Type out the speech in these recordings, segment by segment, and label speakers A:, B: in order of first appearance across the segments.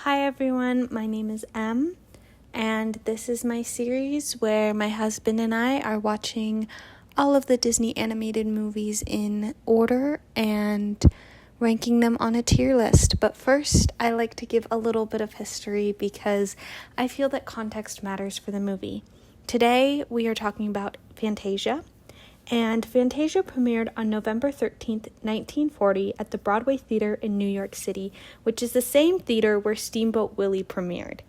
A: Hi everyone, my name is Em, and this is my series where my husband and I are watching all of the Disney animated movies in order and ranking them on a tier list. But first, I like to give a little bit of history because I feel that context matters for the movie. Today, we are talking about Fantasia. And Fantasia premiered on November 13th, 1940 at the Broadway Theater in New York City, which is the same theater where Steamboat Willie premiered,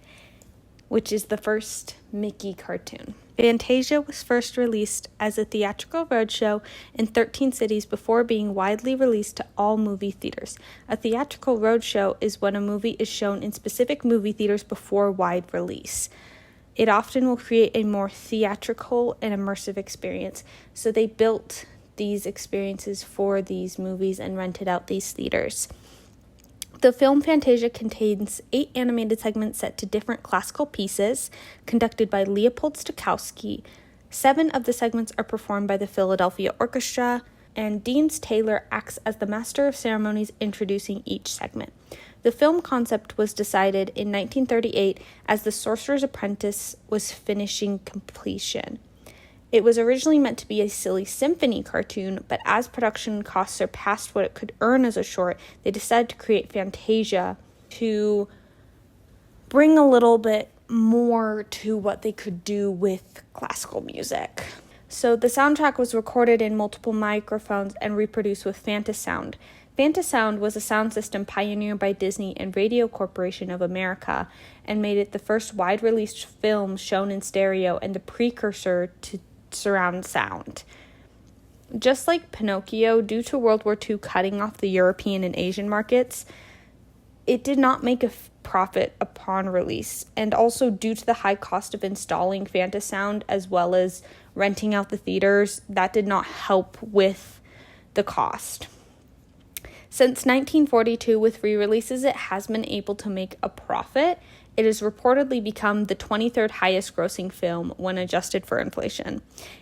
A: which is the first Mickey cartoon. Fantasia was first released as a theatrical roadshow in 13 cities before being widely released to all movie theaters. A theatrical roadshow is when a movie is shown in specific movie theaters before wide release. It often will create a more theatrical and immersive experience. So they built these experiences for these movies and rented out these theaters. The film Fantasia contains 8 animated segments set to different classical pieces conducted by Leopold Stokowski. 7 of the segments are performed by the Philadelphia Orchestra, and Deans Taylor acts as the master of ceremonies introducing each segment. The film concept was decided in 1938 as The Sorcerer's Apprentice was finishing completion. It was originally meant to be a silly symphony cartoon, but as production costs surpassed what it could earn as a short, they decided to create Fantasia to bring a little bit more to what they could do with classical music. So the soundtrack was recorded in multiple microphones and reproduced with Fantasound. Fantasound was a sound system pioneered by Disney and Radio Corporation of America and made it the first wide-release film shown in stereo and the precursor to surround sound. Just like Pinocchio, due to World War II cutting off the European and Asian markets, it did not make a profit upon release, and also due to the high cost of installing Fantasound as well as renting out the theaters, that did not help with the cost. Since 1942, with re-releases, it has been able to make a profit. It has reportedly become the 23rd highest grossing film when adjusted for inflation.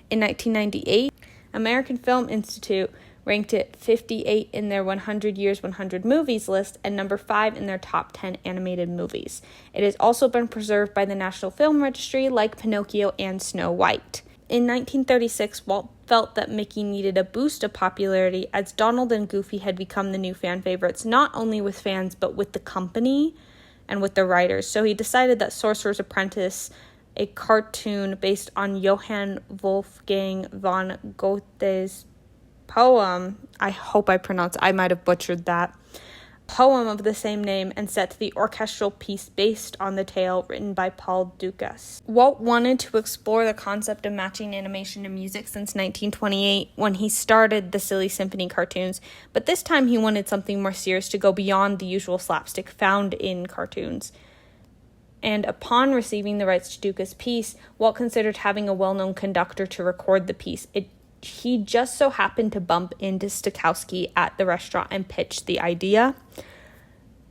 A: In 1998, American Film Institute ranked it 58 in their 100 Years, 100 Movies list and number 5 in their top 10 animated movies. It has also been preserved by the National Film Registry like Pinocchio and Snow White. In 1936, Walt felt that Mickey needed a boost of popularity as Donald and Goofy had become the new fan favorites, not only with fans, but with the company and with the writers. So he decided that Sorcerer's Apprentice, a cartoon based on Johann Wolfgang von Goethe's poem, I might have butchered that, poem of the same name, and set the orchestral piece based on the tale written by Paul Dukas. Walt wanted to explore the concept of matching animation to music since 1928 when he started the Silly Symphony cartoons, but this time he wanted something more serious to go beyond the usual slapstick found in cartoons. And upon receiving the rights to Dukas' piece, Walt considered having a well-known conductor to record the piece. He just so happened to bump into Stokowski at the restaurant and pitched the idea.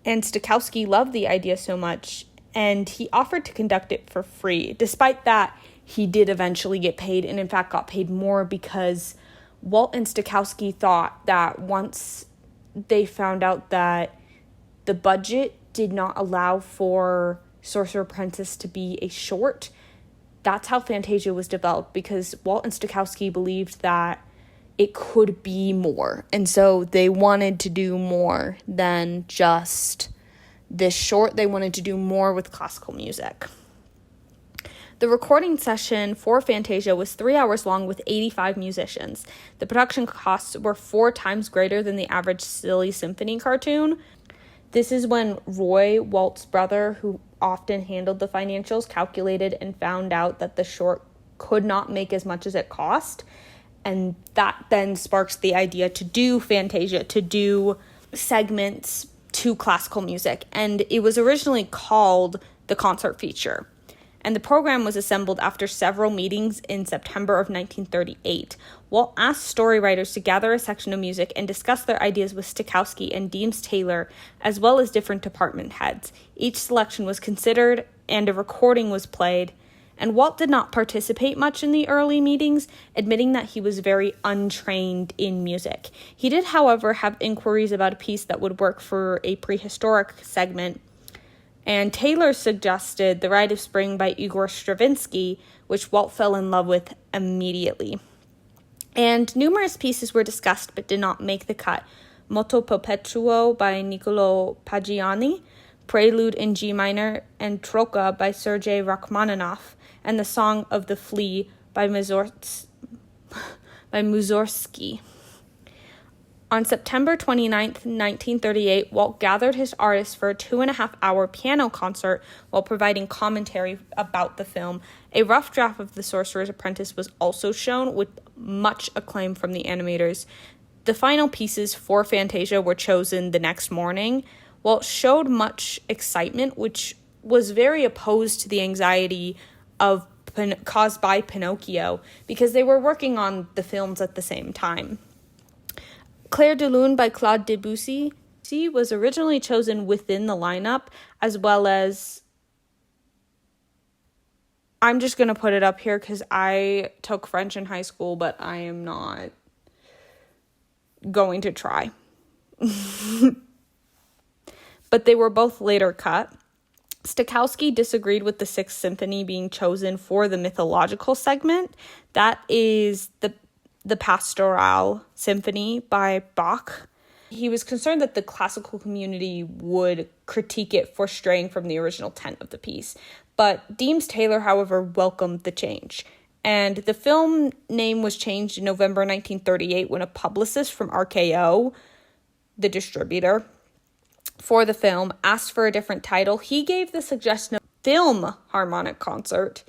A: And Stokowski loved the idea so much, and he offered to conduct it for free. Despite that, he did eventually get paid, and in fact got paid more because Walt and Stokowski thought that once they found out that the budget did not allow for Sorcerer's Apprentice to be a short, that's how Fantasia was developed, because Walt and Stokowski believed that it could be more. And so they wanted to do more than just this short. They wanted to do more with classical music. The recording session for Fantasia was 3 hours long with 85 musicians. The production costs were 4 times greater than the average Silly Symphony cartoon. This is when Roy, Walt's brother, who often handled the financials, calculated and found out that the short could not make as much as it cost. And that then sparks the idea to do Fantasia, to do segments to classical music. And it was originally called the concert feature. And the program was assembled after several meetings in September of 1938. Walt asked story writers to gather a section of music and discuss their ideas with Stokowski and Deans Taylor, as well as different department heads. Each selection was considered, and a recording was played. And Walt did not participate much in the early meetings, admitting that he was very untrained in music. He did, however, have inquiries about a piece that would work for a prehistoric segment And Taylor suggested The Rite of Spring by Igor Stravinsky, which Walt fell in love with immediately. And numerous pieces were discussed but did not make the cut. Moto Perpetuo by Niccolo Pagiani, Prelude in G minor, and Troika by Sergei Rachmaninoff, and The Song of the Flea by Mussorgsky. On September 29th, 1938, Walt gathered his artists for a 2.5-hour piano concert while providing commentary about the film. A rough draft of The Sorcerer's Apprentice was also shown, with much acclaim from the animators. The final pieces for Fantasia were chosen the next morning. Walt showed much excitement, which was very opposed to the anxiety caused by Pinocchio, because they were working on the films at the same time. Clair de Lune by Claude Debussy was originally chosen within the lineup, as well as, I'm just going to put it up here because I took French in high school, but I am not going to try. But they were both later cut. Stokowski disagreed with the Sixth Symphony being chosen for the mythological segment. That is the Pastoral Symphony by Bach. He was concerned that the classical community would critique it for straying from the original intent of the piece. But Deems Taylor, however, welcomed the change. And the film name was changed in November 1938 when a publicist from RKO, the distributor for the film, asked for a different title. He gave the suggestion of Film Harmonic Concert.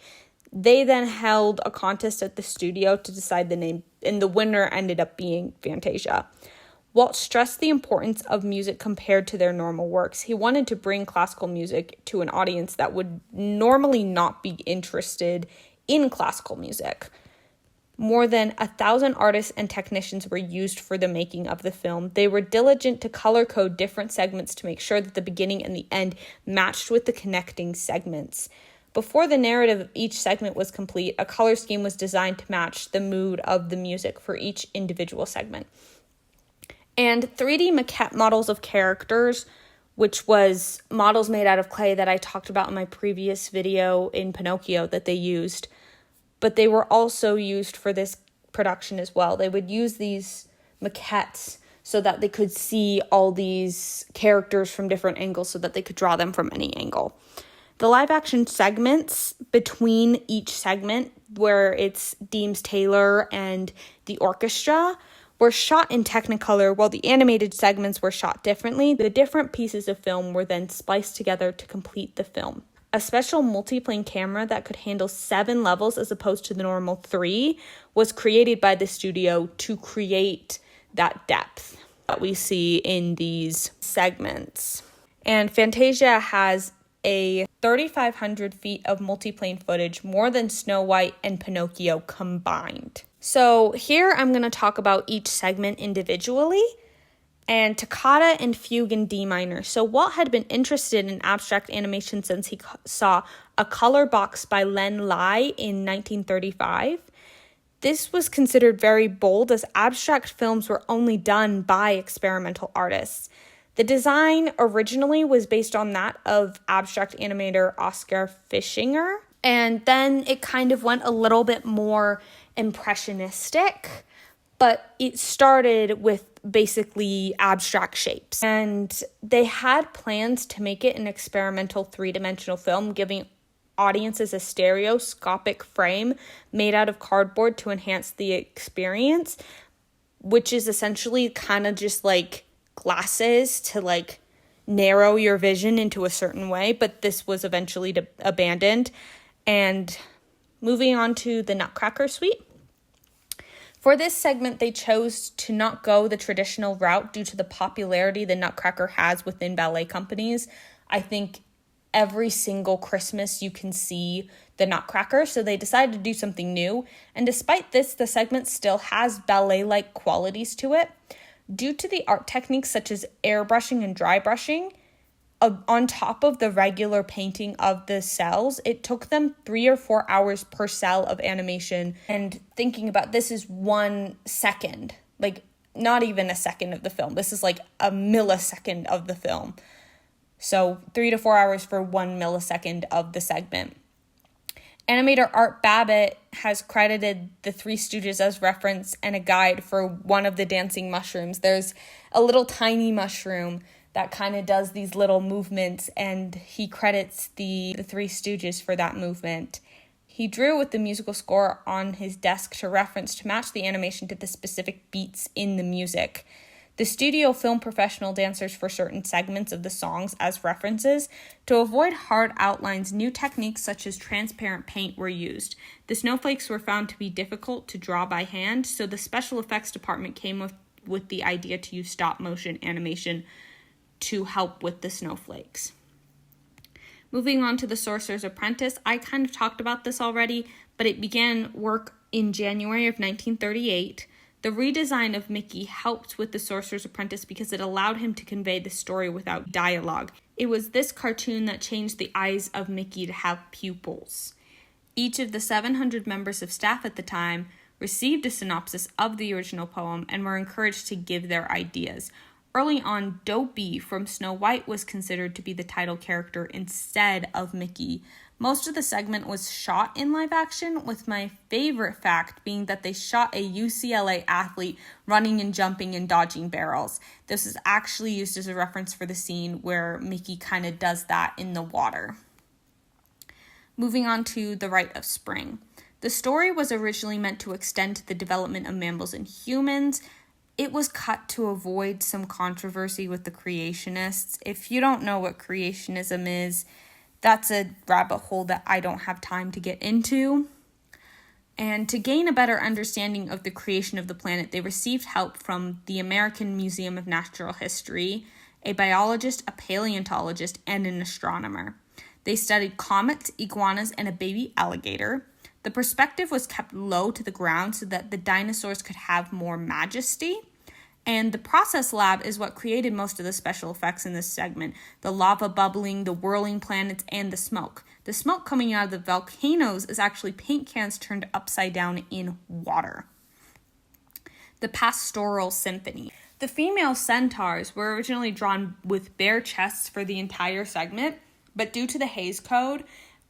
A: They then held a contest at the studio to decide the name, and the winner ended up being Fantasia. Walt stressed the importance of music compared to their normal works. He wanted to bring classical music to an audience that would normally not be interested in classical music. More than 1,000 artists and technicians were used for the making of the film. They were diligent to color code different segments to make sure that the beginning and the end matched with the connecting segments. Before the narrative of each segment was complete, a color scheme was designed to match the mood of the music for each individual segment. And 3D maquette models of characters, which was models made out of clay that I talked about in my previous video in Pinocchio that they used, but they were also used for this production as well. They would use these maquettes so that they could see all these characters from different angles so that they could draw them from any angle. The live-action segments between each segment, where it's Deems Taylor and the orchestra, were shot in Technicolor, while the animated segments were shot differently. The different pieces of film were then spliced together to complete the film. A special multiplane camera that could handle 7 levels as opposed to the normal 3 was created by the studio to create that depth that we see in these segments. And Fantasia has a 3,500 feet of multiplane footage, more than Snow White and Pinocchio combined. So here I'm going to talk about each segment individually, and Toccata and Fugue in D minor. So Walt had been interested in abstract animation since he saw A Color Box by Len Lai in 1935. This was considered very bold, as abstract films were only done by experimental artists. The design originally was based on that of abstract animator Oskar Fischinger, and then it kind of went a little bit more impressionistic, but it started with basically abstract shapes. And they had plans to make it an experimental 3-dimensional film, giving audiences a stereoscopic frame made out of cardboard to enhance the experience, which is essentially kind of just like glasses to like narrow your vision into a certain way, but this was eventually abandoned. And moving on to the Nutcracker Suite. For this segment, they chose to not go the traditional route due to the popularity the Nutcracker has within ballet companies. I think every single Christmas you can see the Nutcracker, so they decided to do something new. And despite this, the segment still has ballet-like qualities to it. Due to the art techniques such as airbrushing and dry brushing, on top of the regular painting of the cells, it took them 3 or 4 hours per cell of animation. And thinking about this is 1 second, like not even a second of the film. This is like a millisecond of the film. So 3 to 4 hours for 1 millisecond of the segment. Animator Art Babbitt has credited the Three Stooges as reference and a guide for one of the dancing mushrooms. There's a little tiny mushroom that kind of does these little movements, and he credits the Three Stooges for that movement. He drew with the musical score on his desk to reference to match the animation to the specific beats in the music. The studio filmed professional dancers for certain segments of the songs as references. To avoid hard outlines, new techniques such as transparent paint were used. The snowflakes were found to be difficult to draw by hand, so the special effects department came with the idea to use stop-motion animation to help with the snowflakes. Moving on to The Sorcerer's Apprentice, I kind of talked about this already, but it began work in January of 1938. The redesign of Mickey helped with The Sorcerer's Apprentice because it allowed him to convey the story without dialogue. It was this cartoon that changed the eyes of Mickey to have pupils. Each of the 700 members of staff at the time received a synopsis of the original poem and were encouraged to give their ideas. Early on, Dopey from Snow White was considered to be the title character instead of Mickey. Most of the segment was shot in live action, with my favorite fact being that they shot a UCLA athlete running and jumping and dodging barrels. This is actually used as a reference for the scene where Mickey kind of does that in the water. Moving on to The Rite of Spring. The story was originally meant to extend to the development of mammals and humans. It was cut to avoid some controversy with the creationists. If you don't know what creationism is, that's a rabbit hole that I don't have time to get into. And to gain a better understanding of the creation of the planet, they received help from the American Museum of Natural History, a biologist, a paleontologist, and an astronomer. They studied comets, iguanas, and a baby alligator. The perspective was kept low to the ground so that the dinosaurs could have more majesty. And the process lab is what created most of the special effects in this segment. The lava bubbling, the whirling planets, and the smoke. The smoke coming out of the volcanoes is actually paint cans turned upside down in water. The Pastoral Symphony. The female centaurs were originally drawn with bare chests for the entire segment, but due to the Hays Code,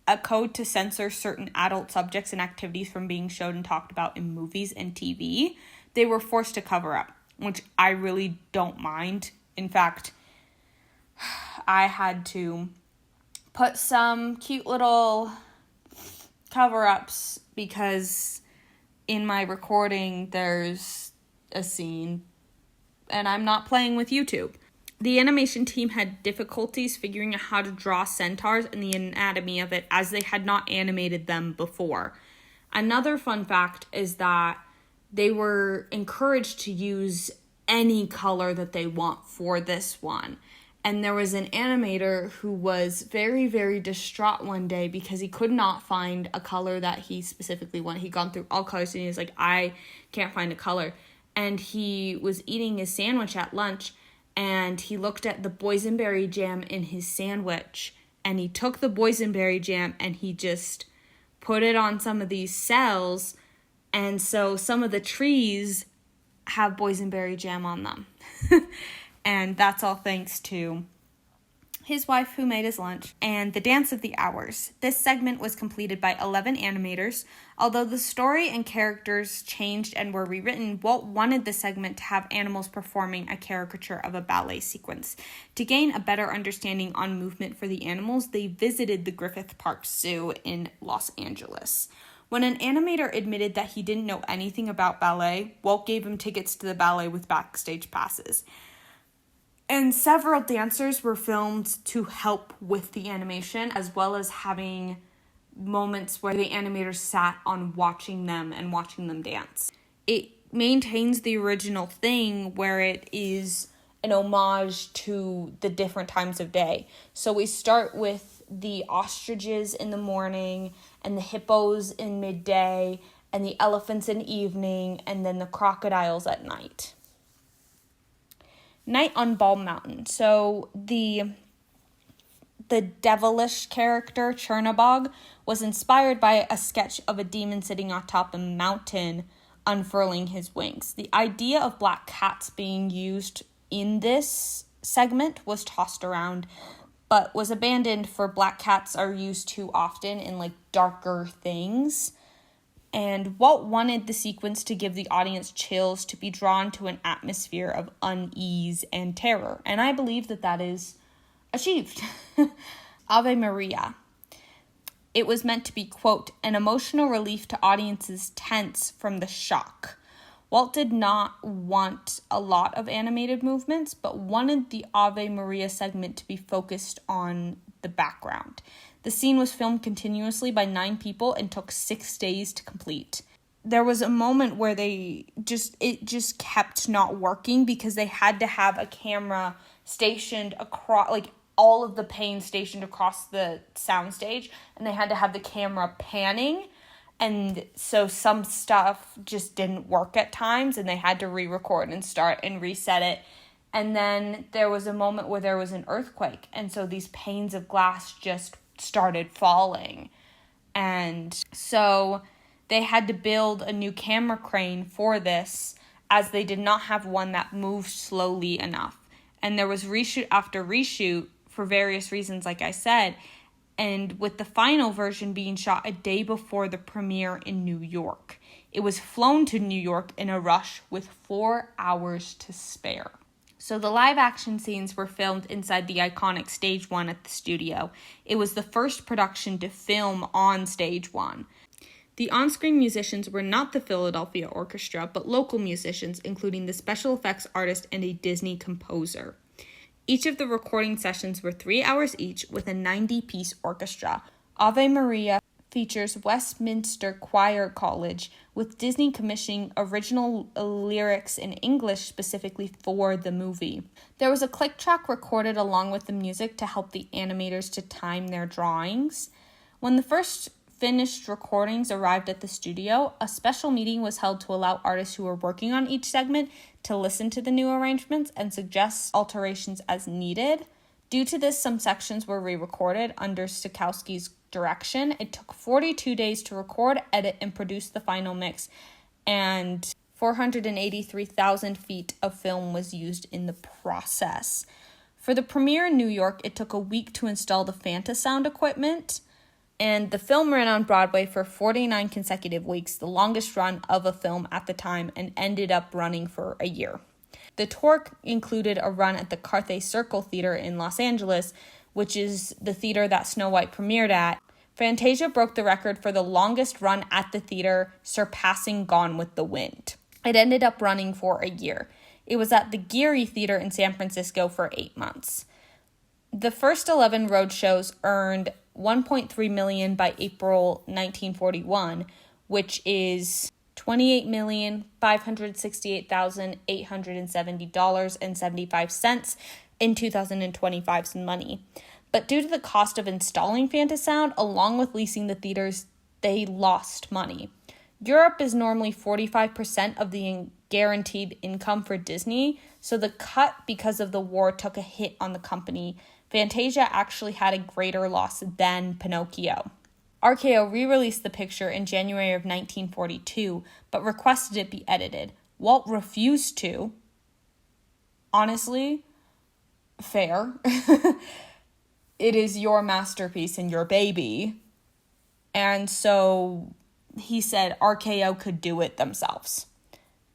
A: a code to censor certain adult subjects and activities from being showed and talked about in movies and TV, they were forced to cover up, which I really don't mind. In fact, I had to put some cute little cover-ups because in my recording there's a scene and I'm not playing with YouTube. The animation team had difficulties figuring out how to draw centaurs and the anatomy of it as they had not animated them before. Another fun fact is that they were encouraged to use any color that they want for this one. And there was an animator who was very, very distraught one day because he could not find a color that he specifically wanted. He'd gone through all colors and he was like, I can't find a color. And he was eating his sandwich at lunch and he looked at the boysenberry jam in his sandwich and he took the boysenberry jam and he just put it on some of these cells. And so some of the trees have boysenberry jam on them. And that's all thanks to his wife who made his lunch. And The Dance of the Hours. This segment was completed by 11 animators. Although the story and characters changed and were rewritten, Walt wanted the segment to have animals performing a caricature of a ballet sequence. To gain a better understanding on movement for the animals, they visited the Griffith Park Zoo in Los Angeles. When an animator admitted that he didn't know anything about ballet, Walt gave him tickets to the ballet with backstage passes. And several dancers were filmed to help with the animation, as well as having moments where the animators sat on watching them and watching them dance. It maintains the original thing where it is an homage to the different times of day. So we start with the ostriches in the morning and the hippos in midday and the elephants in evening and then the crocodiles at night. Night on Bald Mountain. So the devilish character, Chernabog, was inspired by a sketch of a demon sitting on top of a mountain unfurling his wings. The idea of black cats being used in this segment was tossed around, but was abandoned for black cats are used too often in like darker things. And Walt wanted the sequence to give the audience chills, to be drawn to an atmosphere of unease and terror. And I believe that is achieved. Ave Maria. It was meant to be, quote, an emotional relief to audiences tense from the shock. Walt did not want a lot of animated movements, but wanted the Ave Maria segment to be focused on the background. The scene was filmed continuously by 9 people and took 6 days to complete. There was a moment where it just kept not working because they had to have a camera stationed across, like all of the panes stationed across the soundstage, and they had to have the camera panning. And so some stuff just didn't work at times, and they had to re-record and start and reset it. And then there was a moment where there was an earthquake, and so these panes of glass just started falling. And so they had to build a new camera crane for this, as they did not have one that moved slowly enough. And there was reshoot after reshoot for various reasons, like I said, and with the final version being shot a day before the premiere in New York. It was flown to New York in a rush with 4 hours to spare. So the live action scenes were filmed inside the iconic Stage 1 at the studio. It was the first production to film on Stage 1. The on-screen musicians were not the Philadelphia Orchestra, but local musicians, including the special effects artist and a Disney composer. Each of the recording sessions were 3 hours each with a 90-piece orchestra. Ave Maria features Westminster Choir College, with Disney commissioning original lyrics in English specifically for the movie. There was a click track recorded along with the music to help the animators to time their drawings. When the first finished recordings arrived at the studio, a special meeting was held to allow artists who were working on each segment to listen to the new arrangements and suggest alterations as needed. Due to this, some sections were re-recorded under Stokowski's direction. It took 42 days to record, edit, and produce the final mix, and 483,000 feet of film was used in the process. For the premiere in New York, it took a week to install the Fantasia sound equipment, and the film ran on Broadway for 49 consecutive weeks, the longest run of a film at the time, and ended up running for a year. The tour included a run at the Carthay Circle Theater in Los Angeles, which is the theater that Snow White premiered at. Fantasia broke the record for the longest run at the theater, surpassing Gone with the Wind. It ended up running for a year. It was at the Geary Theater in San Francisco for 8 months. The first 11 road shows earned $1.3 million by April 1941, which is $28,568,870.75 in 2025's money. But due to the cost of installing Fantasound, along with leasing the theaters, they lost money. Europe is normally 45% of the guaranteed income for Disney, so the cut because of the war took a hit on the company. Fantasia actually had a greater loss than Pinocchio. RKO re-released the picture in January of 1942, but requested it be edited. Walt refused to. Honestly, fair. It is your masterpiece and your baby. And so he said RKO could do it themselves.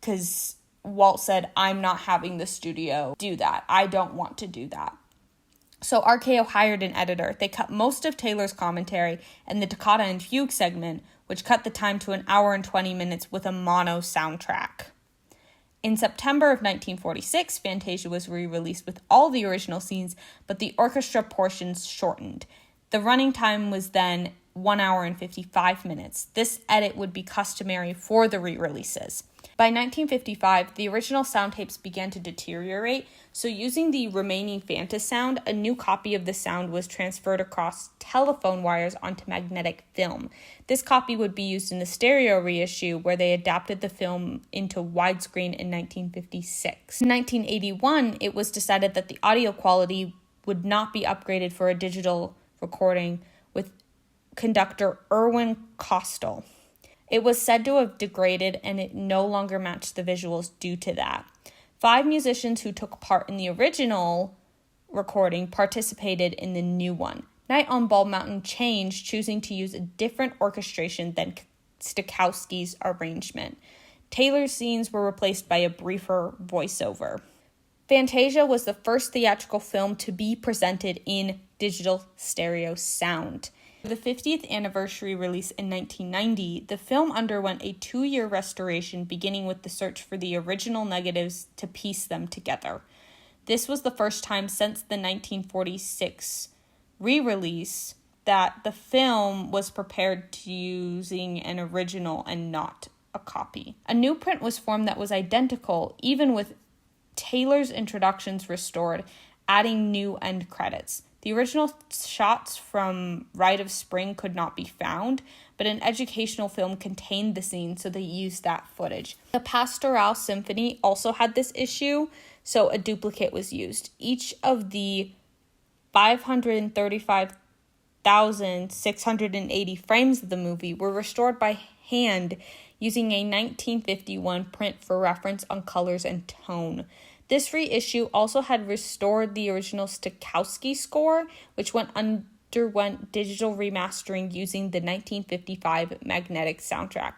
A: Because Walt said, I'm not having the studio do that. I don't want to do that. So RKO hired an editor. They cut most of Taylor's commentary and the Toccata and Fugue segment, which cut the time to 1 hour and 20 minutes with a mono soundtrack. In September of 1946, Fantasia was re-released with all the original scenes, but the orchestra portions shortened. The running time was then 1 hour and 55 minutes. This edit would be customary for the re-releases. By 1955, the original sound tapes began to deteriorate, so using the remaining Fantasound, a new copy of the sound was transferred across telephone wires onto magnetic film. This copy would be used in the stereo reissue, where they adapted the film into widescreen in 1956. In 1981, it was decided that the audio quality would not be upgraded for a digital recording, with conductor Irwin Kostal. It was said to have degraded, and it no longer matched the visuals due to that. 5 musicians who took part in the original recording participated in the new one. Night on Bald Mountain changed, choosing to use a different orchestration than Stokowski's arrangement. Taylor's scenes were replaced by a briefer voiceover. Fantasia was the first theatrical film to be presented in digital stereo sound. For the 50th anniversary release in 1990, the film underwent a 2-year restoration, beginning with the search for the original negatives to piece them together. This was the first time since the 1946 re-release that the film was prepared to using an original and not a copy. A new print was formed that was identical, even with Taylor's introductions restored, adding new end credits. The original shots from Rite of Spring could not be found, but an educational film contained the scene, so they used that footage. The Pastoral Symphony also had this issue, so a duplicate was used. Each of the 535,680 frames of the movie were restored by hand using a 1951 print for reference on colors and tone. This reissue also had restored the original Stokowski score, which underwent digital remastering using the 1955 magnetic soundtrack.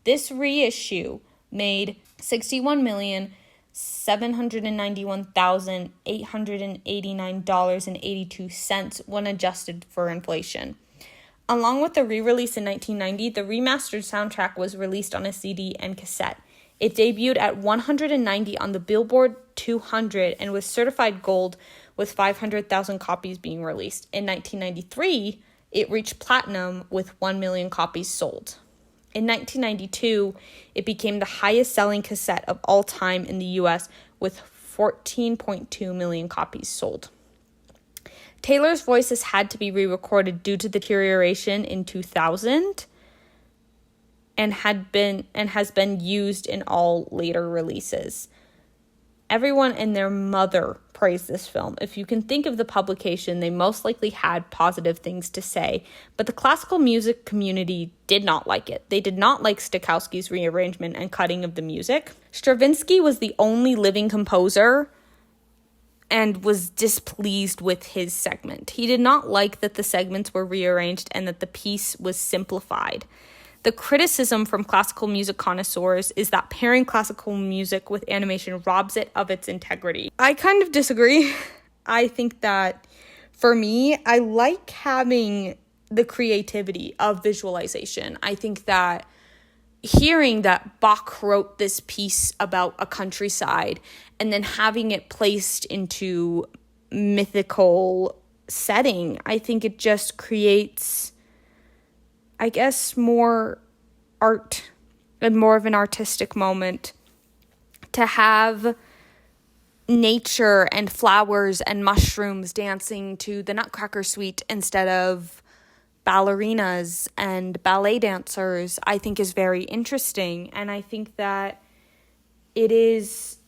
A: This reissue made $61,791,889.82 when adjusted for inflation. Along with the re-release in 1990, the remastered soundtrack was released on a CD and cassette. It debuted at 190 on the Billboard 200 and was certified gold, with 500,000 copies being released. In 1993, it reached platinum with 1 million copies sold. In 1992, it became the highest-selling cassette of all time in the U.S. with 14.2 million copies sold. Taylor's voices had to be re-recorded due to deterioration in 2000 and has been used in all later releases. Everyone and their mother praised this film. If you can think of the publication, they most likely had positive things to say, but the classical music community did not like it. They did not like Stokowski's rearrangement and cutting of the music. Stravinsky was the only living composer and was displeased with his segment. He did not like that the segments were rearranged and that the piece was simplified. The criticism from classical music connoisseurs is that pairing classical music with animation robs it of its integrity. I kind of disagree. I think that, for me, I like having the creativity of visualization. I think that hearing that Bach wrote this piece about a countryside and then having it placed into mythical setting, I think it just creates, I guess, more art and more of an artistic moment. To have nature and flowers and mushrooms dancing to the Nutcracker Suite instead of ballerinas and ballet dancers, I think is very interesting. And I think that it is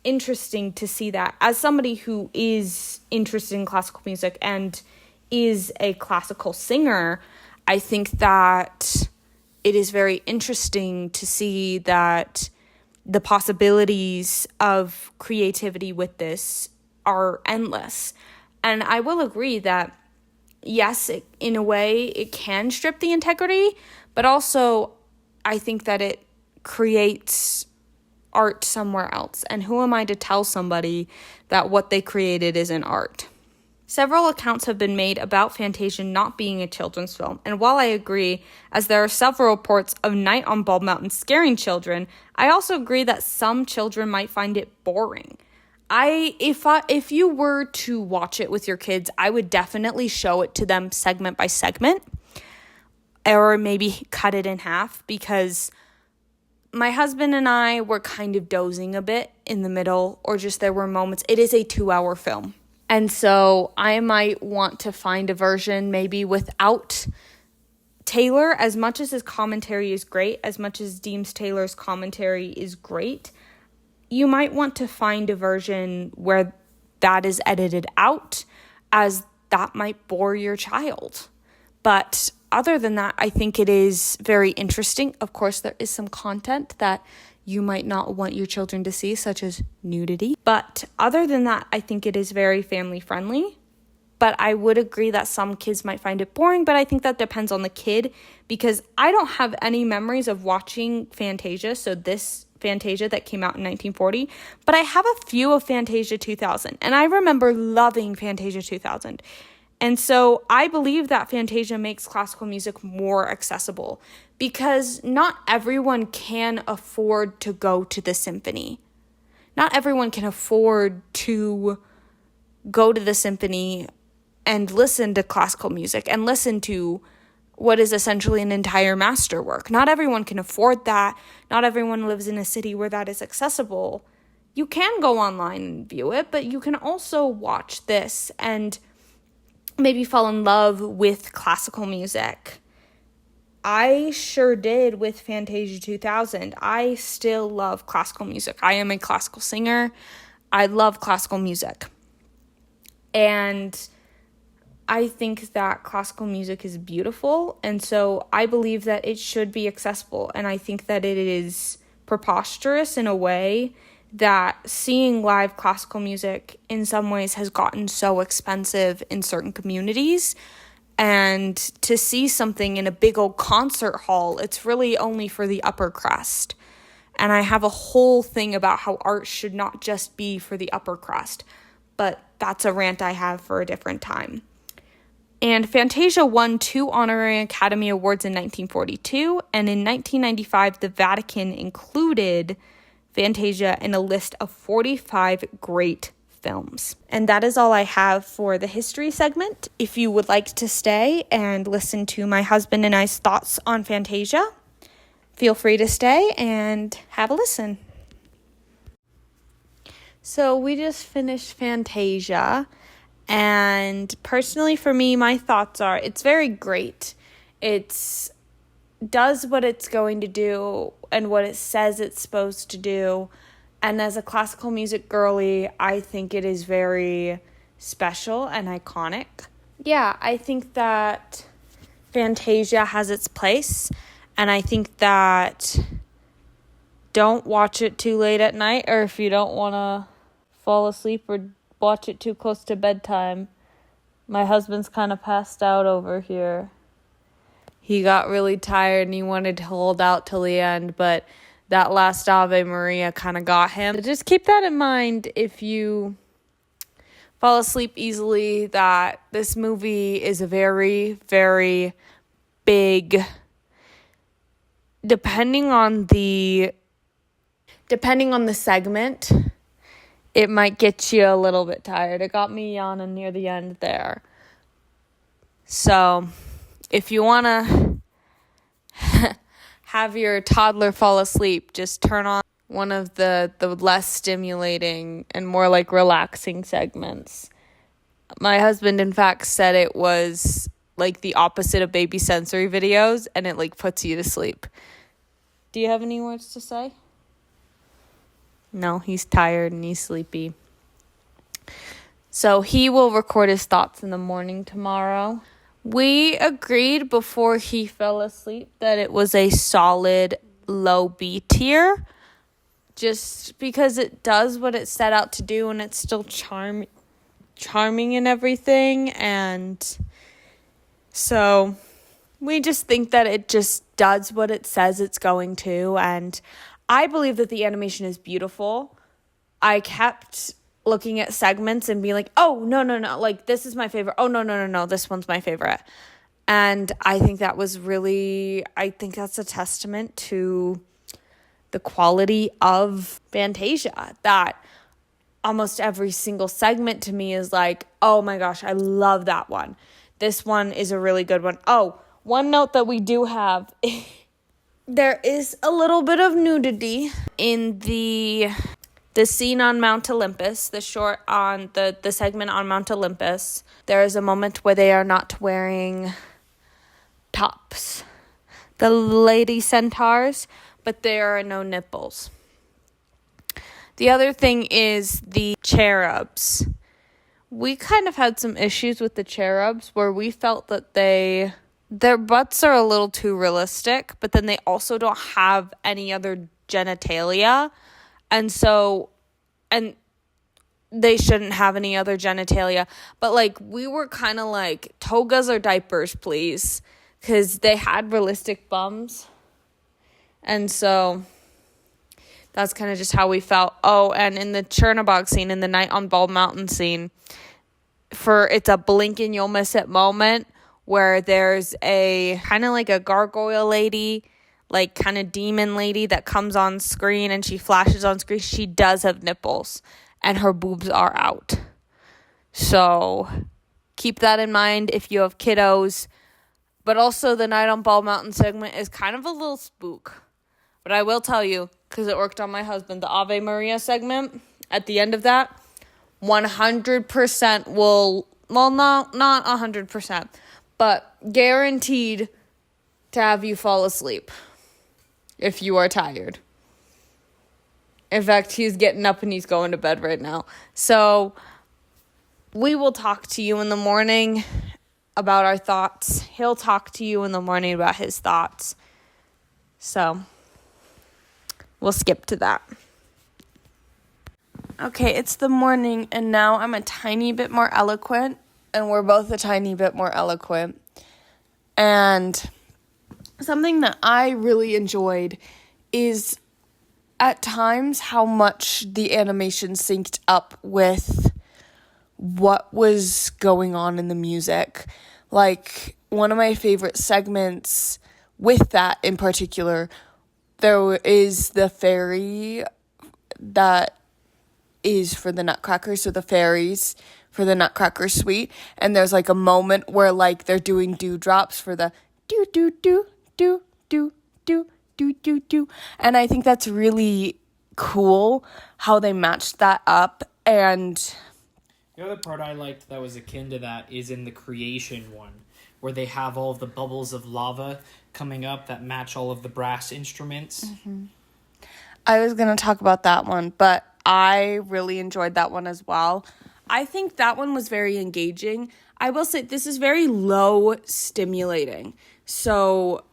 A: interesting to see that. As somebody who is interested in classical music and is a classical singer, I think that it is very interesting to see that the possibilities of creativity with this are endless. And I will agree that, yes, in a way, it can strip the integrity, but also I think that it creates art somewhere else. And who am I to tell somebody that what they created isn't art? Several accounts have been made about Fantasia not being a children's film, and while I agree, as there are several reports of Night on Bald Mountain scaring children, I also agree that some children might find it boring. If you were to watch it with your kids, I would definitely show it to them segment by segment, or maybe cut it in half, because my husband and I were kind of dozing a bit in the middle, or just there were moments. It is a 2-hour film. And so I might want to find a version maybe without Taylor. As much as his commentary is great, as much as Deems Taylor's commentary is great, you might want to find a version where that is edited out, as that might bore your child. But other than that, I think it is very interesting. Of course, there is some content that you might not want your children to see, such as nudity. But other than that, I think it is very family friendly. But I would agree that some kids might find it boring, but I think that depends on the kid, because I don't have any memories of watching Fantasia, so this Fantasia that came out in 1940, but I have a few of Fantasia 2000, and I remember loving Fantasia 2000. And so I believe that Fantasia makes classical music more accessible, because not everyone can afford to go to the symphony. Not everyone can afford to go to the symphony and listen to classical music and listen to what is essentially an entire masterwork. Not everyone can afford that. Not everyone lives in a city where that is accessible. You can go online and view it, but you can also watch this and maybe fall in love with classical music. I sure did with Fantasia 2000. I still love classical music. I am a classical singer. I love classical music. And I think that classical music is beautiful, and so I believe that it should be accessible, and I think that it is preposterous in a way that seeing live classical music in some ways has gotten so expensive in certain communities, and to see something in a big old concert hall, it's really only for the upper crust. And I have a whole thing about how art should not just be for the upper crust, but that's a rant I have for a different time. And Fantasia won 2 honorary Academy Awards in 1942, and in 1995, the Vatican included Fantasia in a list of 45 great films. And that is all I have for the history segment. If you would like to stay and listen to my husband and I's thoughts on Fantasia, feel free to stay and have a listen. So we just finished Fantasia. And personally for me, my thoughts are it's very great. It does what it's going to do and what it says it's supposed to do. And as a classical music girly, I think it is very special and iconic. Yeah, I think that Fantasia has its place. And I think that don't watch it too late at night, or if you don't want to fall asleep or watch it too close to bedtime. My husband's kind of passed out over here. He got really tired and he wanted to hold out till the end, but that last Ave Maria kind of got him. Just keep that in mind if you fall asleep easily, that this movie is a very, very big, depending on the segment, it might get you a little bit tired. It got me yawning near the end there. So, if you want to have your toddler fall asleep, just turn on one of the less stimulating and more like relaxing segments. My husband, in fact, said it was like the opposite of baby sensory videos, and it like puts you to sleep. Do you have any words to say? No, he's tired and he's sleepy. So he will record his thoughts in the morning tomorrow. We agreed before he fell asleep that it was a solid low B tier, just because it does what it set out to do and it's still charming and everything. And so we just think that it just does what it says it's going to, and I believe that the animation is beautiful. I kept looking at segments and being like, oh, no, like, this is my favorite. Oh, no, this one's my favorite. And I think that's a testament to the quality of Fantasia, that almost every single segment to me is like, oh my gosh, I love that one. This one is a really good one. Oh, one note that we do have there is a little bit of nudity in the scene on Mount Olympus, the short on the segment on Mount Olympus. There is a moment where they are not wearing tops, the lady centaurs, but there are no nipples. The other thing is the cherubs. We kind of had some issues with the cherubs where we felt that their butts are a little too realistic, but then they also don't have any other genitalia. And they shouldn't have any other genitalia. But, like, we were kind of like, togas or diapers, please. Because they had realistic bums. And so that's kind of just how we felt. Oh, and in the Chernobog scene, in the Night on Bald Mountain scene, it's a blink and you'll miss it moment where there's a kind of like a gargoyle lady, like kind of demon lady that comes on screen and she flashes on screen. She does have nipples and her boobs are out. So keep that in mind if you have kiddos. But also the Night on Bald Mountain segment is kind of a little spook. But I will tell you, because it worked on my husband, the Ave Maria segment, at the end of that, 100% will, well, no, not 100%, but guaranteed to have you fall asleep if you are tired. In fact, he's getting up and he's going to bed right now. So we will talk to you in the morning about our thoughts. He'll talk to you in the morning about his thoughts. So we'll skip to that. Okay, it's the morning, and now I'm a tiny bit more eloquent, and we're both a tiny bit more eloquent. And something that I really enjoyed is at times how much the animation synced up with what was going on in the music. Like, one of my favorite segments with that in particular, there is the fairy that is for the Nutcracker, so the fairies for the Nutcracker suite, and there's like a moment where like they're doing dewdrops for the do do do do do do do do do, and I think that's really cool how they matched that up. And
B: the other part I liked that was akin to that is in the creation one, where they have all of the bubbles of lava coming up that match all of the brass instruments.
A: Mm-hmm. I was going to talk about that one, but I really enjoyed that one as well. I think that one was very engaging. I will say this is very low stimulating. So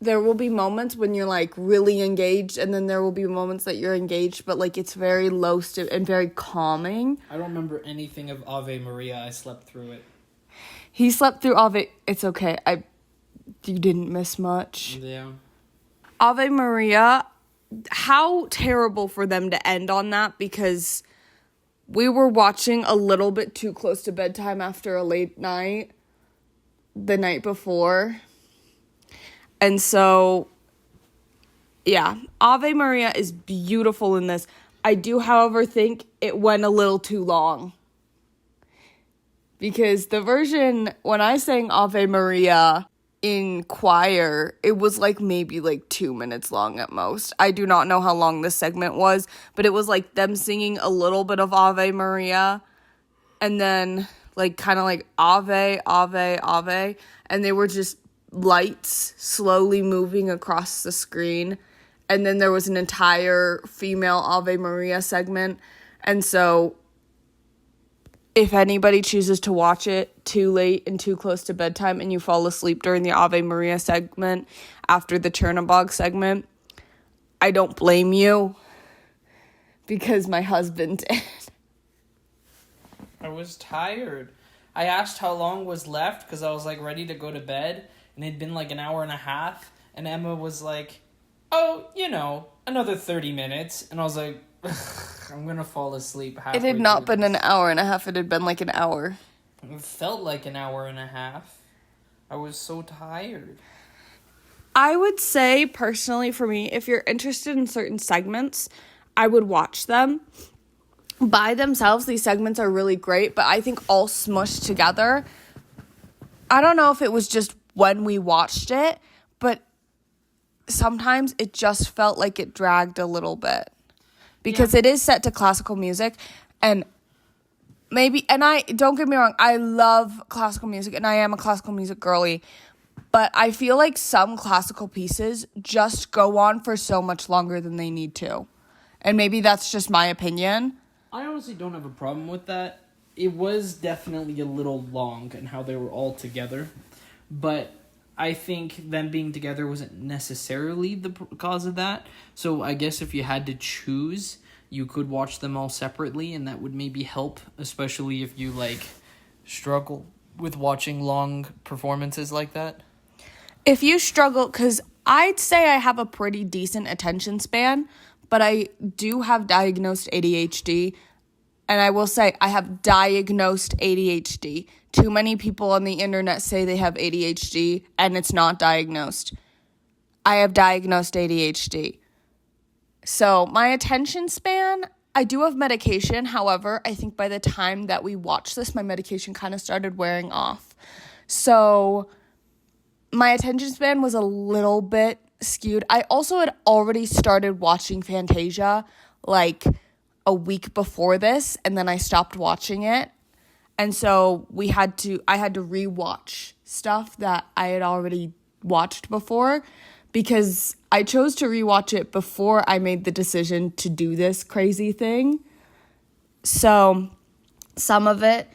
A: there will be moments when you're like really engaged, and then there will be moments that you're engaged, but like it's very low and very calming.
B: I don't remember anything of Ave Maria. I slept through it.
A: He slept through Ave. It's okay. You didn't miss much.
B: Yeah.
A: Ave Maria, how terrible for them to end on that, because we were watching a little bit too close to bedtime after a late night the night before. And so, yeah, Ave Maria is beautiful in this. I do, however, think it went a little too long. Because the version, when I sang Ave Maria in choir, it was like maybe like 2 minutes long at most. I do not know how long this segment was, but it was like them singing a little bit of Ave Maria and then like kind of like Ave, Ave, Ave, and they were just lights slowly moving across the screen, and then there was an entire female Ave Maria segment. And so if anybody chooses to watch it too late and too close to bedtime and you fall asleep during the Ave Maria segment after the Chernobog segment, I don't blame you, because my husband did.
B: I was tired. I asked how long was left because I was like ready to go to bed, and it'd been like an hour and a half, and Emma was like, oh, another 30 minutes, and I was like, I'm gonna fall asleep halfway.
A: It had not been an hour and a half, it had been like an hour.
B: It felt like an hour and a half. I was so tired.
A: I would say, personally, for me, if you're interested in certain segments, I would watch them. By themselves, these segments are really great, but I think all smushed together, I don't know if it was just when we watched it, but sometimes it just felt like it dragged a little bit. Because it is set to classical music, and I, don't get me wrong, I love classical music, and I am a classical music girly, but I feel like some classical pieces just go on for so much longer than they need to. And maybe that's just my opinion.
B: I honestly don't have a problem with that. It was definitely a little long in how they were all together, but I think them being together wasn't necessarily the cause of that. So I guess if you had to choose, you could watch them all separately, and that would maybe help, especially if you, like, struggle with watching long performances like that.
C: If you struggle, because I'd say I have a pretty decent attention span, but I do have diagnosed ADHD. And I will say I have diagnosed ADHD. Too many people on the internet say they have ADHD and it's not diagnosed. I have diagnosed ADHD. So my attention span, I do have medication. However, I think by the time that we watched this, my medication kind of started wearing off. So my attention span was a little bit skewed. I also had already started watching Fantasia like a week before this, and then I stopped watching it. And so I had to rewatch stuff that I had already watched before, because I chose to rewatch it before I made the decision to do this crazy thing. So some of it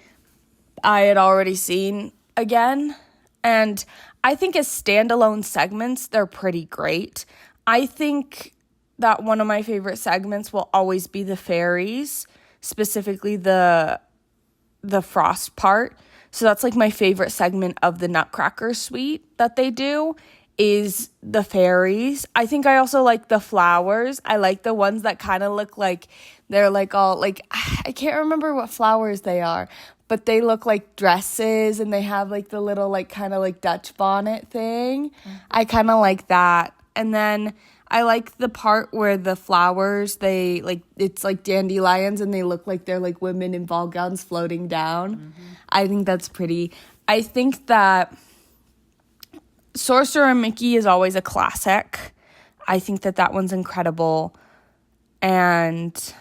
C: I had already seen again, and I think as standalone segments, they're pretty great. I think that one of my favorite segments will always be the fairies, specifically the frost part. So that's like my favorite segment of the Nutcracker suite that they do is the fairies. I think I also like the flowers. I like the ones that kind of look like they're like all like, I can't remember what flowers they are, but they look like dresses and they have like the little like kind of like Dutch bonnet thing. Mm-hmm. I kind of like that. And then I like the part where the flowers, they like, it's like dandelions and they look like they're like women in ball gowns floating down. Mm-hmm. I think that's pretty. I think that Sorcerer and Mickey is always a classic. I think that one's incredible. And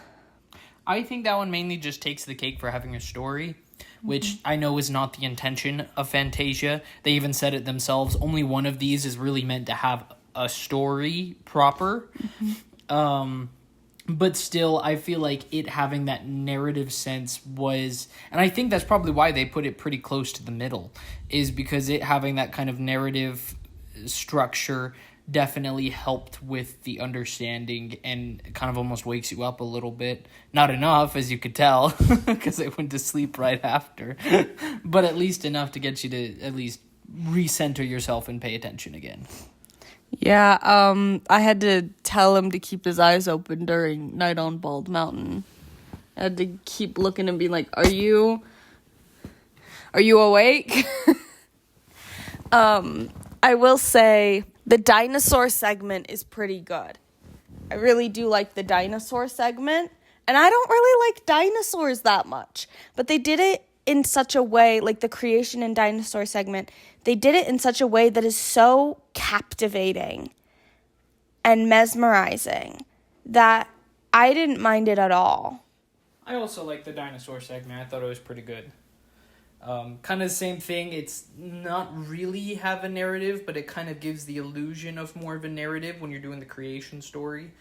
B: I think that one mainly just takes the cake for having a story, which I know is not the intention of Fantasia. They even said it themselves. Only one of these is really meant to have a story proper. Mm-hmm. But still, I feel like it having that narrative sense was, and I think that's probably why they put it pretty close to the middle, is because it having that kind of narrative structure definitely helped with the understanding and kind of almost wakes you up a little bit. Not enough, as you could tell, because I went to sleep right after, but at least enough to get you to at least recenter yourself and pay attention again.
C: Yeah, I had to tell him to keep his eyes open during Night on Bald Mountain. I had to keep looking and being like, are you awake? I will say the dinosaur segment is pretty good. I really do like the dinosaur segment, and I don't really like dinosaurs that much, but they did it in such a way, like the creation and dinosaur segment, they did it in such a way that is so captivating and mesmerizing that I didn't mind it at all.
B: I also like the dinosaur segment. I thought it was pretty good. Kind of the same thing. It's not really have a narrative, but it kind of gives the illusion of more of a narrative when you're doing the creation story.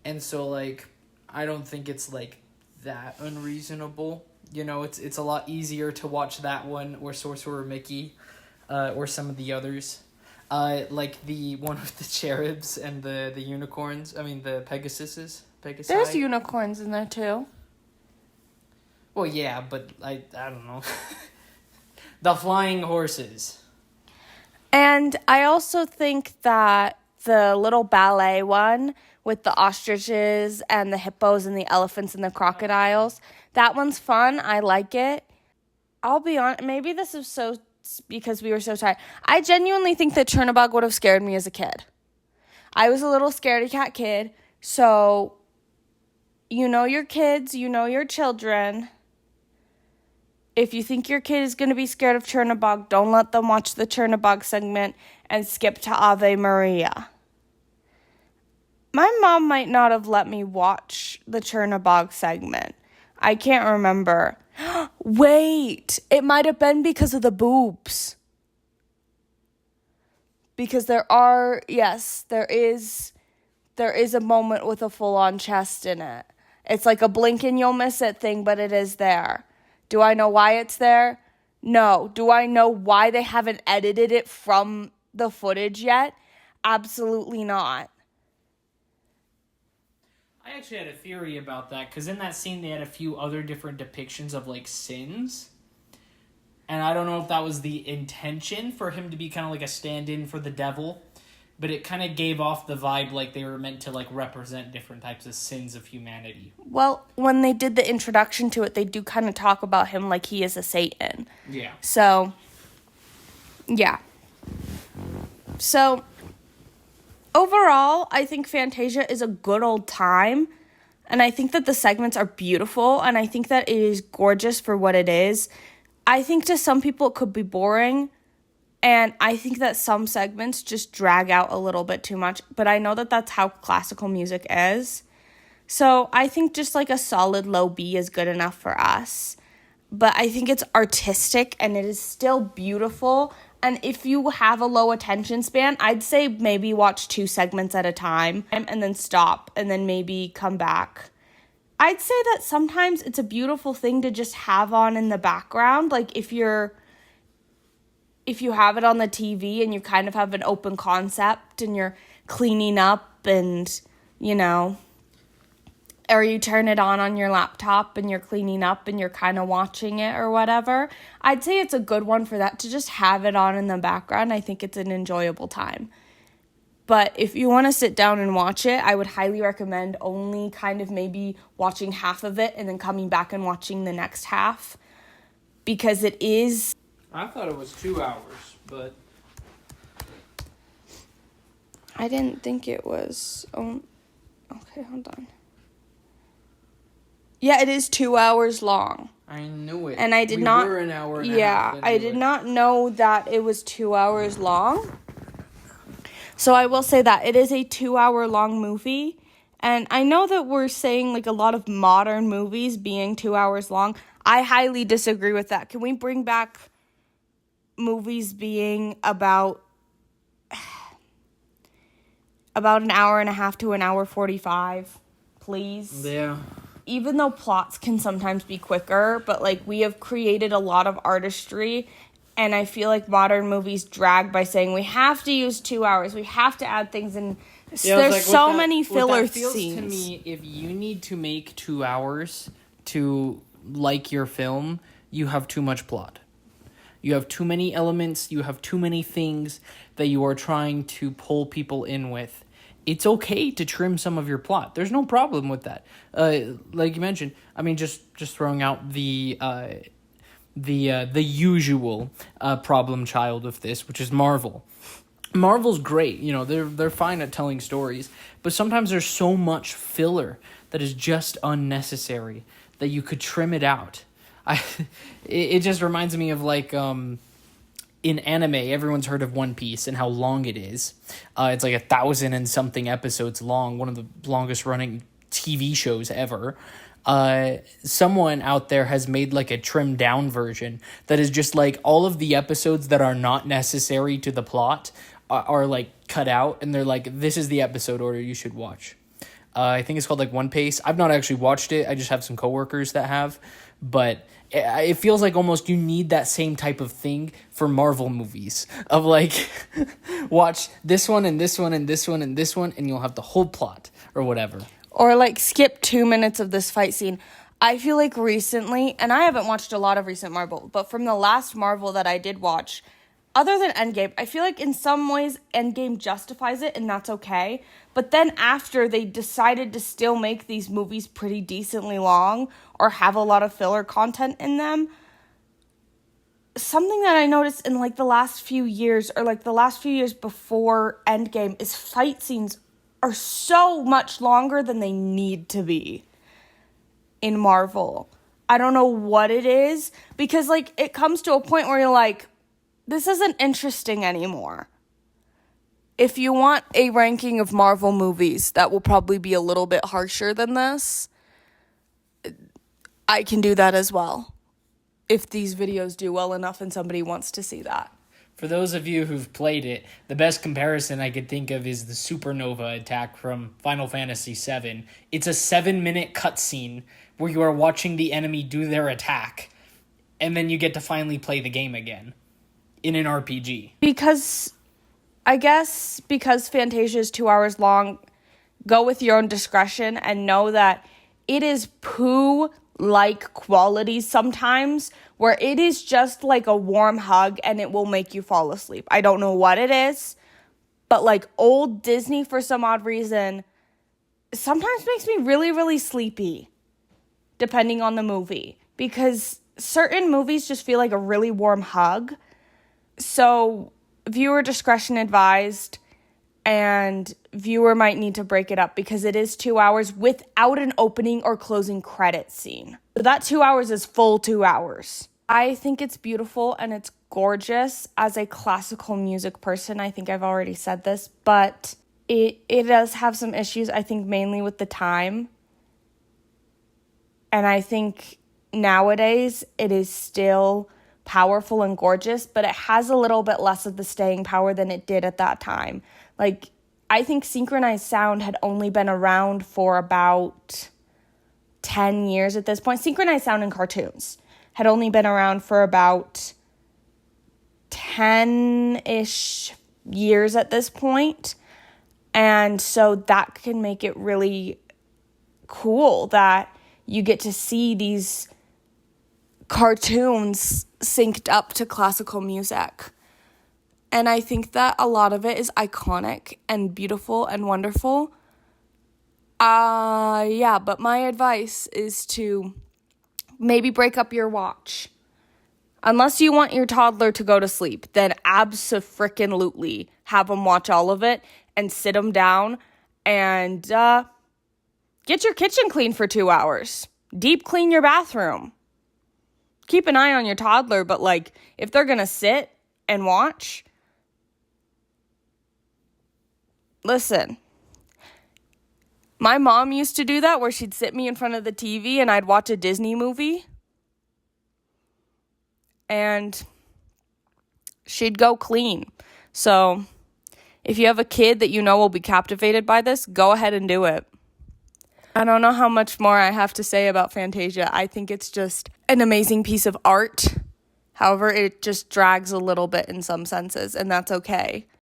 B: And so, like, I don't think it's, like, that unreasonable. You know, it's a lot easier to watch that one or Sorcerer Mickey or some of the others. Like the one with the cherubs and the unicorns. I mean, the Pegasuses. Pegasi.
C: There's unicorns in there, too.
B: Well, yeah, but I don't know. The flying horses.
C: And I also think that the little ballet one with the ostriches and the hippos and the elephants and the crocodiles, that one's fun. I like it. I'll be honest, maybe this is so because we were so tired. I genuinely think that Chernabog would have scared me as a kid. I was a little scaredy cat kid, so you know your kids, you know your children. If you think your kid is going to be scared of Chernabog, don't let them watch the Chernabog segment and skip to Ave Maria. My mom might not have let me watch the Chernabog segment. I can't remember. Wait, it might have been because of the boobs. Because there is a moment with a full-on chest in it. It's like a blink and you'll miss it thing, but it is there. Do I know why it's there? No. Do I know why they haven't edited it from the footage yet? Absolutely not.
B: I actually had a theory about that, because in that scene they had a few other different depictions of, like, sins. And I don't know if that was the intention for him to be kind of like a stand-in for the devil, but it kind of gave off the vibe like they were meant to, like, represent different types of sins of humanity.
C: Well, when they did the introduction to it, they do kind of talk about him like he is a Satan.
B: Yeah.
C: So, yeah. So, overall, I think Fantasia is a good old time. And I think that the segments are beautiful. And I think that it is gorgeous for what it is. I think to some people it could be boring. And I think that some segments just drag out a little bit too much. But I know that that's how classical music is. So I think just like a solid low B is good enough for us. But I think it's artistic and it is still beautiful. And if you have a low attention span, I'd say maybe watch 2 segments at a time and then stop and then maybe come back. I'd say that sometimes it's a beautiful thing to just have on in the background. Like if you have it on the TV and you kind of have an open concept and you're cleaning up and, you know, or you turn it on your laptop and you're cleaning up and you're kind of watching it or whatever, I'd say it's a good one for that, to just have it on in the background. I think it's an enjoyable time. But if you want to sit down and watch it, I would highly recommend only kind of maybe watching half of it and then coming back and watching the next half. Because it is...
B: I thought it was 2 hours, but...
C: I didn't think it was... Okay, hold on. Yeah, it is 2 hours long.
B: I knew it.
C: And I did not...
B: We were an hour and a
C: yeah,
B: half
C: I did not know that it was 2 hours long. So I will say that it is a 2 hour long movie. And I know that we're saying like a lot of modern movies being 2 hours long. I highly disagree with that. Can we bring back movies being about an hour and a half to an hour 45, please?
B: Yeah.
C: Even though plots can sometimes be quicker, but like we have created a lot of artistry, and I feel like modern movies drag by saying we have to use 2 hours, we have to add things, and there's like, so many filler
B: feels
C: scenes.
B: To me, if you need to make 2 hours to like your film, you have too much plot. You have too many elements, you have too many things that you are trying to pull people in with. It's okay to trim some of your plot. There's no problem with that. Like you mentioned, I mean, just throwing out the usual problem child of this, which is Marvel. Marvel's great, you know, they're fine at telling stories, but sometimes there's so much filler that is just unnecessary that you could trim it out. It just reminds me of like in anime, everyone's heard of One Piece and how long it is. It's like 1,000 and something episodes long, one of the longest running TV shows ever. Someone out there has made like a trimmed down version that is just like all of the episodes that are not necessary to the plot are like cut out, and they're like, this is the episode order you should watch. I think it's called like One Piece. I've not actually watched it. I just have some coworkers that have, but it feels like almost you need that same type of thing for Marvel movies of like, watch this one and this one and this one and this one, and you'll have the whole plot or whatever.
C: Or like skip 2 minutes of this fight scene. I feel like recently, and I haven't watched a lot of recent Marvel, but from the last Marvel that I did watch, other than Endgame, I feel like in some ways Endgame justifies it, and that's okay. But then after they decided to still make these movies pretty decently long or have a lot of filler content in them, something that I noticed in like the last few years or like the last few years before Endgame is fight scenes are so much longer than they need to be in Marvel. I don't know what it is, because like it comes to a point where you're like, this isn't interesting anymore. If you want a ranking of Marvel movies that will probably be a little bit harsher than this, I can do that as well. If these videos do well enough and somebody wants to see that.
B: For those of you who've played it, the best comparison I could think of is the supernova attack from Final Fantasy VII. It's a 7-minute cutscene where you are watching the enemy do their attack. and then you get to finally play the game again in an RPG.
C: Because Fantasia is 2 hours long, go with your own discretion and know that it is poo-like qualities sometimes where it is just like a warm hug and it will make you fall asleep. I don't know what it is, but like old Disney for some odd reason sometimes makes me really, really sleepy depending on the movie because certain movies just feel like a really warm hug. So viewer discretion advised, and viewer might need to break it up because it is 2 hours without an opening or closing credit scene. So that 2 hours is full 2 hours. I think it's beautiful and it's gorgeous. As a classical music person, I think I've already said this, but it does have some issues, I think mainly with the time. And I think nowadays it is still powerful and gorgeous, but it has a little bit less of the staying power than it did at that time. Like, I think synchronized sound had only been around for about 10 years at this point. Synchronized sound in cartoons had only been around for about 10-ish years at this point. And so that can make it really cool that you get to see these cartoons synced up to classical music. And I think that a lot of it is iconic and beautiful and wonderful. But my advice is to maybe break up your watch. Unless you want your toddler to go to sleep, then abso-frickin-lutely have them watch all of it and sit them down and get your kitchen clean for 2 hours. Deep clean your bathroom. Keep an eye on your toddler, but like if they're going to sit and watch, listen. My mom used to do that where she'd sit me in front of the TV and I'd watch a Disney movie. And she'd go clean. So if you have a kid that you know will be captivated by this, go ahead and do it. I don't know how much more I have to say about Fantasia. I think it's just an amazing piece of art. However, it just drags a little bit in some senses, and that's okay.